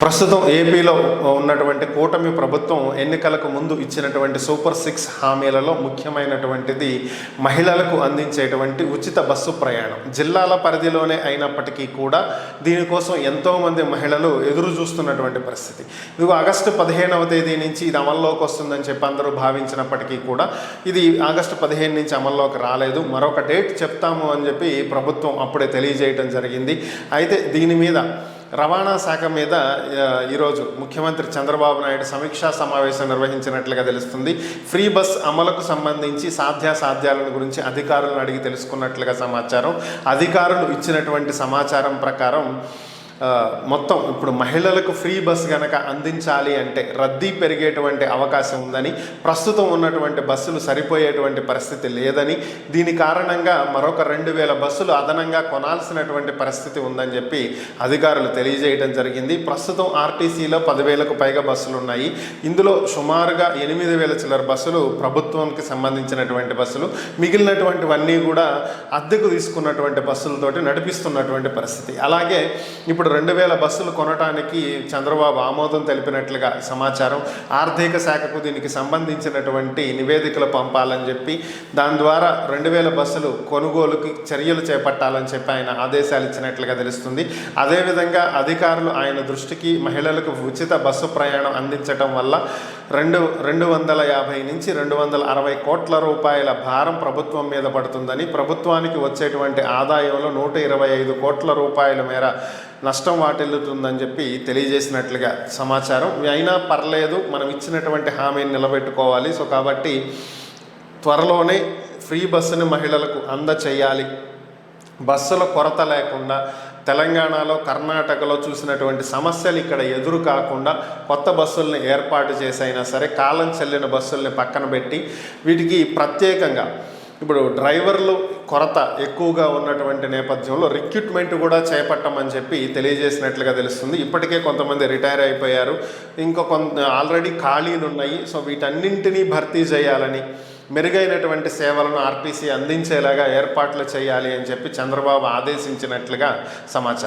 ప్రస్తుతం ఏపీలో ఉన్నటువంటి కూటమి ప్రభుత్వం ఎన్నికలకు ముందు ఇచ్చినటువంటి సూపర్ 6 హామీలలో ముఖ్యమైనటువంటిది మహిళలకు అందించేటువంటి ఉచిత బస్సు ప్రయాణం. జిల్లాల పరిధిలోనే అయినప్పటికీ కూడా దీనికోసం ఎంతోమంది మహిళలు ఎదురు చూస్తున్నటువంటి పరిస్థితి. ఇది ఆగస్టు 15వ తేదీ నుంచి ఇది అమల్లోకి వస్తుందని చెప్పి అందరూ భావించినప్పటికీ కూడా ఇది ఆగస్టు 15 నుంచి అమల్లోకి రాలేదు. మరొక డేట్ చెప్తాము అని చెప్పి ప్రభుత్వం అప్పుడే తెలియజేయడం జరిగింది. అయితే దీని మీద రవాణా శాఖ మీద ఈరోజు ముఖ్యమంత్రి చంద్రబాబు నాయుడు సమీక్షా సమావేశం నిర్వహించినట్లుగా తెలుస్తుంది. ఫ్రీ బస్ అమలుకు సంబంధించి సాధ్యాసాధ్యాలను గురించి అధికారులను అడిగి తెలుసుకున్నట్లుగా సమాచారం. అధికారులు ఇచ్చినటువంటి సమాచారం ప్రకారం మొత్తం ఇప్పుడు మహిళలకు ఫ్రీ బస్ కనుక అందించాలి అంటే రద్దీ పెరిగేటువంటి అవకాశం ఉందని, ప్రస్తుతం ఉన్నటువంటి బస్సులు సరిపోయేటువంటి పరిస్థితి లేదని, దీని కారణంగా మరొక 2000 బస్సులు అదనంగా కొనాల్సినటువంటి పరిస్థితి ఉందని చెప్పి అధికారులు తెలియజేయడం జరిగింది. ప్రస్తుతం ఆర్టీసీలో 10,000కు పైగా బస్సులు ఉన్నాయి. ఇందులో సుమారుగా 8,000 చిల్లర బస్సులు ప్రభుత్వానికి సంబంధించినటువంటి బస్సులు, మిగిలినటువంటివన్నీ కూడా అద్దెకు తీసుకున్నటువంటి బస్సులతోటి నడిపిస్తున్నటువంటి పరిస్థితి. అలాగే ఇప్పుడు 2,000 బస్సులు కొనడానికి చంద్రబాబు ఆమోదం తెలిపినట్లుగా సమాచారం. ఆర్థిక శాఖకు దీనికి సంబంధించినటువంటి నివేదికలు పంపాలని చెప్పి దాని ద్వారా 2,000 బస్సులు కొనుగోలుకి చర్యలు చేపట్టాలని చెప్పి ఆయన ఆదేశాలు ఇచ్చినట్లుగా తెలుస్తుంది. అదేవిధంగా అధికారులు ఆయన దృష్టికి మహిళలకు ఉచిత బస్సు ప్రయాణం అందించడం వల్ల 250 నుంచి 260 కోట్ల రూపాయల భారం ప్రభుత్వం మీద పడుతుందని, ప్రభుత్వానికి వచ్చేటువంటి ఆదాయంలో 125 కోట్ల రూపాయల మేర నష్టం వాటిల్లుతుందని చెప్పి తెలియజేసినట్లుగా సమాచారం. అయినా పర్లేదు, మనం ఇచ్చినటువంటి హామీని నిలబెట్టుకోవాలి. సో కాబట్టి త్వరలోనే ఫ్రీ బస్సుని మహిళలకు అందచేయాలి. బస్సుల కొరత లేకుండా తెలంగాణలో, కర్ణాటకలో చూసినటువంటి సమస్యలు ఇక్కడ ఎదురు కాకుండా కొత్త బస్సుల్ని ఏర్పాటు చేసైనా సరే కాలం చెల్లిన బస్సుల్ని పక్కన పెట్టి వీటికి ప్రత్యేకంగా ఇప్పుడు డ్రైవర్లు కొరత ఎక్కువగా ఉన్నటువంటి నేపథ్యంలో రిక్రూట్మెంట్ కూడా చేపట్టమని చెప్పి తెలియజేసినట్లుగా తెలుస్తుంది. ఇప్పటికే కొంతమంది రిటైర్ అయిపోయారు, ఆల్రెడీ ఖాళీలు ఉన్నాయి. సో వీటన్నింటినీ భర్తీ చేయాలని, మెరుగైనటువంటి సేవలను ఆర్టీసీ అందించేలాగా ఏర్పాట్లు చేయాలి అని చెప్పి చంద్రబాబు ఆదేశించినట్లుగా సమాచారం.